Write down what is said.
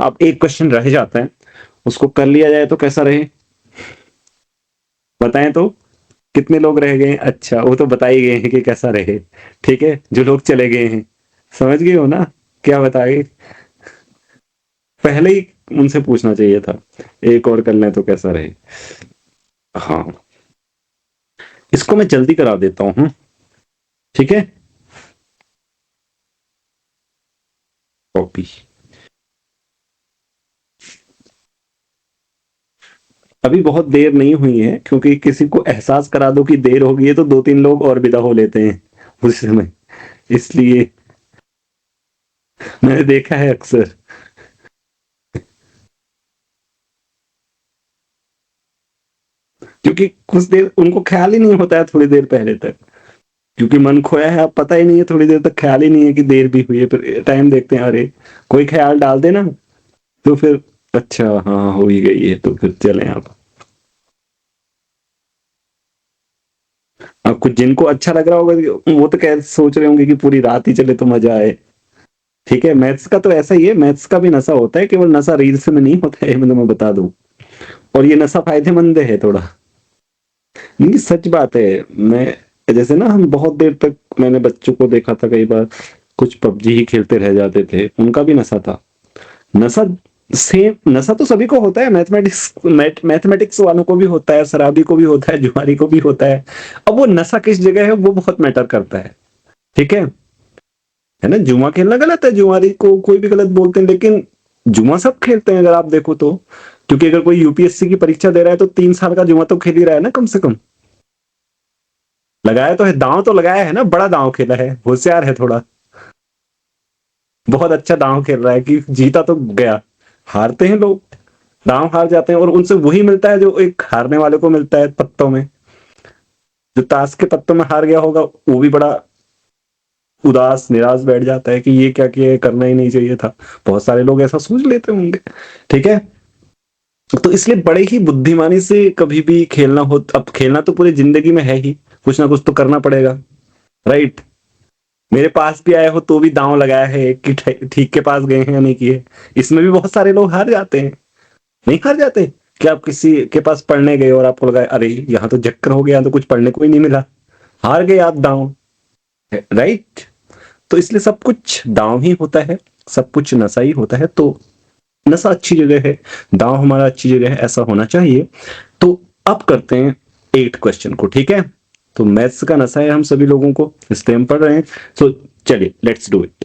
अब एक क्वेश्चन रह जाता है, उसको कर लिया जाए तो कैसा रहे, बताएं तो। कितने लोग रह गए हैं? अच्छा, वो तो बता ही गए हैं कि कैसा रहे। ठीक है, जो लोग चले गए हैं समझ गए हो ना क्या बताए। पहले ही उनसे पूछना चाहिए था, एक और कर लें तो कैसा रहे। हाँ, इसको मैं जल्दी करा देता हूँ। ठीक है, कॉपी। अभी बहुत देर नहीं हुई है, क्योंकि किसी को एहसास करा दो कि देर हो गई है तो 2-3 लोग और विदा हो लेते हैं उस समय, इसलिए मैंने देखा है अक्सर। क्योंकि कुछ देर उनको ख्याल ही नहीं होता है थोड़ी देर पहले तक, क्योंकि मन खोया है, अब पता ही नहीं है, थोड़ी देर तक ख्याल ही नहीं है कि देर भी हुई है, फिर टाइम देखते हैं, अरे कोई ख्याल डाल देना तो फिर अच्छा हाँ हो ही गई है, तो फिर चलें आप। अब कुछ जिनको अच्छा लग रहा होगा वो तो कह सोच रहे होंगे कि पूरी रात ही चले तो मजा आए। ठीक है, मैथ्स का तो ऐसा ही है, मैथ्स का भी नशा होता है, केवल नशा रील्स में नहीं होता है, मैं बता दूं। और ये नशा फायदेमंद है थोड़ा। नहीं, सच बात है। मैं जैसे ना, हम बहुत देर तक, मैंने बच्चों को देखा था कई बार, कुछ पबजी ही खेलते रह जाते थे, उनका भी नशा था। नशा सेम नशा तो सभी को होता है, मैथमेटिक्स वालों को भी होता है, शराबी को भी होता है, जुआरी को भी होता है। अब वो नशा किस जगह है वो बहुत मैटर करता है। ठीक है ना, जुआ खेलना गलत है, जुआरी को कोई भी गलत बोलते हैं, लेकिन जुआ सब खेलते हैं अगर आप देखो तो। क्योंकि अगर कोई यूपीएससी की परीक्षा दे रहा है तो 3 साल का जुआ तो खेल ही रहा है ना कम से कम। लगाया तो है, दांव तो लगाया है ना, बड़ा दांव खेला है, होशियार है थोड़ा, बहुत अच्छा दांव खेल रहा है कि जीता तो गया। हारते हैं लोग, दांव हार जाते हैं, और उनसे वही मिलता है जो एक हारने वाले को मिलता है पत्तों में। जो ताश के पत्तों में हार गया होगा वो भी बड़ा उदास निराश बैठ जाता है कि ये क्या किया, करना ही नहीं चाहिए था। बहुत सारे लोग ऐसा सोच लेते होंगे। ठीक है, तो इसलिए बड़े ही बुद्धिमानी से कभी भी खेलना हो, अब खेलना तो पूरी जिंदगी में है ही, कुछ ना कुछ तो करना पड़ेगा, राइट। मेरे पास भी आए हो तो भी दांव लगाया है कि ठीक के पास गए हैं या नहीं किए। इसमें भी बहुत सारे लोग हार जाते हैं, नहीं हार जाते। कि आप किसी के पास पढ़ने गए और आपको लगा अरे यहाँ तो चक्कर हो गया, तो कुछ पढ़ने को ही नहीं मिला, हार गए आप दांव, राइट। तो इसलिए सब कुछ दांव ही होता है, सब कुछ नशा ही होता है। तो नशा अच्छी जगह है, दांव हमारा अच्छी जगह है, ऐसा होना चाहिए। तो अब करते हैं 8 क्वेश्चन को। ठीक है, तो मैथ्स का नशा है हम सभी लोगों को, इसलिए हम पढ़ रहे हैं। सो चलिए, लेट्स डू इट।